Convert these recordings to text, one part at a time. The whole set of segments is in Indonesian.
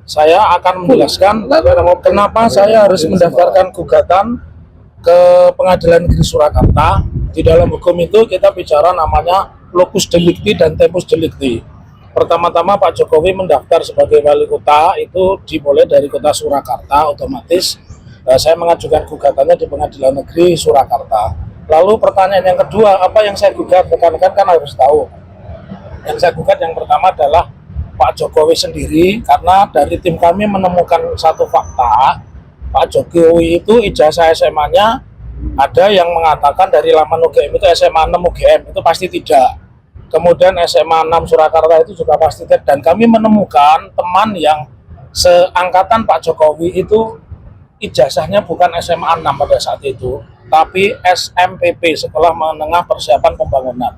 Saya akan menjelaskan kenapa saya harus mendaftarkan gugatan ke Pengadilan Negeri Surakarta. Di dalam hukum itu kita bicara namanya locus delicti dan tempus delicti. Pertama-tama Pak Jokowi mendaftar sebagai wali kota itu dimulai dari kota Surakarta, otomatis saya mengajukan gugatannya di Pengadilan Negeri Surakarta. Lalu pertanyaan yang kedua, apa yang saya gugat? Rekan-rekan kan harus tahu. Yang saya gugat yang pertama adalah Pak Jokowi sendiri, karena dari tim kami menemukan satu fakta, Pak Jokowi itu ijazah SMA-nya ada yang mengatakan dari laman UGM itu SMA 6 UGM, itu pasti tidak. Kemudian SMA 6 Surakarta itu juga pasti tidak. Dan kami menemukan teman yang seangkatan Pak Jokowi itu ijazahnya bukan SMA 6 pada saat itu, tapi SMPP, Sekolah Menengah Persiapan Pembangunan.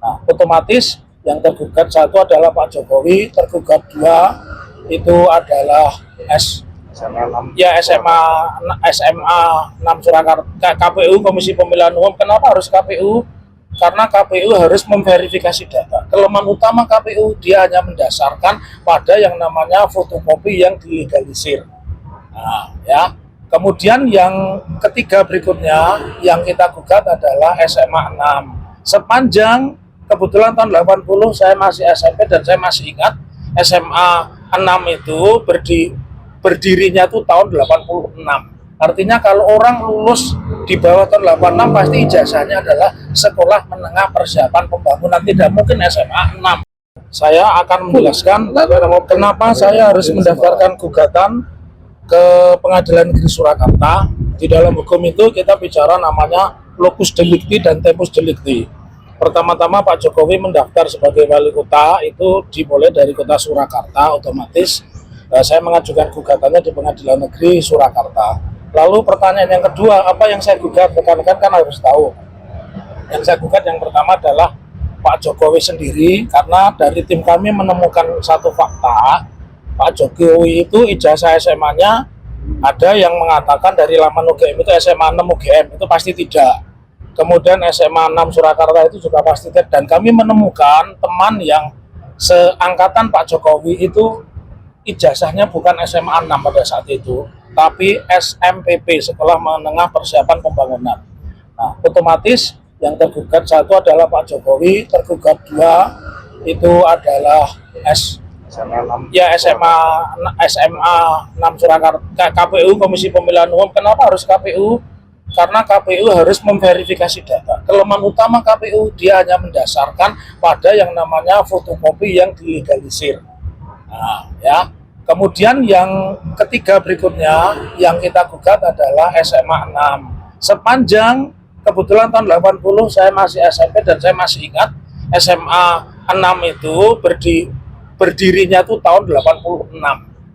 Nah, otomatis yang tergugat satu adalah Pak Jokowi, tergugat dua itu adalah SMA 6 Surakarta, KPU, Komisi Pemilihan Umum. Kenapa harus KPU? Karena KPU harus memverifikasi data. Kelemahan utama KPU, dia hanya mendasarkan pada yang namanya fotokopi yang dilegalisir. Nah, ya. Kemudian yang ketiga berikutnya yang kita gugat adalah SMA 6. Sepanjang kebetulan tahun 80 saya masih SMP dan saya masih ingat SMA 6 itu berdirinya itu tahun 86. Artinya kalau orang lulus di bawah tahun 86 pasti ijazahnya adalah Sekolah Menengah Persiapan Pembangunan, tidak mungkin SMA 6. Saya akan menjelaskan kenapa saya harus mendaftarkan gugatan ke Pengadilan Negeri Surakarta. Di dalam hukum itu kita bicara namanya locus delicti dan tempus delicti. Pertama-tama Pak Jokowi mendaftar sebagai wali kota itu dimulai dari kota Surakarta, otomatis saya mengajukan gugatannya di Pengadilan Negeri Surakarta. Lalu pertanyaan yang kedua, apa yang saya gugat? Rekan-rekan kan harus tahu. Yang saya gugat yang pertama adalah Pak Jokowi sendiri, karena dari tim kami menemukan satu fakta, Pak Jokowi itu ijazah SMA-nya ada yang mengatakan dari laman UGM itu SMA 6 UGM, itu pasti tidak. Kemudian SMA 6 Surakarta itu juga pasti tidak. Dan kami menemukan teman yang seangkatan Pak Jokowi itu ijazahnya bukan SMA 6 pada saat itu, tapi SMPP, Sekolah Menengah Persiapan Pembangunan. Nah, otomatis yang tergugat satu adalah Pak Jokowi, tergugat dua itu adalah SMA 6 Surakarta, KPU, Komisi Pemilihan Umum. Kenapa harus KPU? Karena KPU harus memverifikasi data. Kelemahan utama KPU, dia hanya mendasarkan pada yang namanya fotokopi yang dilegalisir. Nah, ya. Kemudian yang ketiga berikutnya yang kita gugat adalah SMA 6. Sepanjang kebetulan tahun 80 saya masih SMP dan saya masih ingat SMA 6 itu berdirinya itu tahun 86.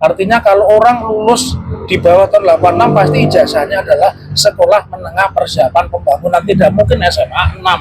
Artinya kalau orang lulus di bawah tahun 86 pasti ijazahnya adalah Sekolah Menengah Persiapan Pembangunan, tidak mungkin SMA 6.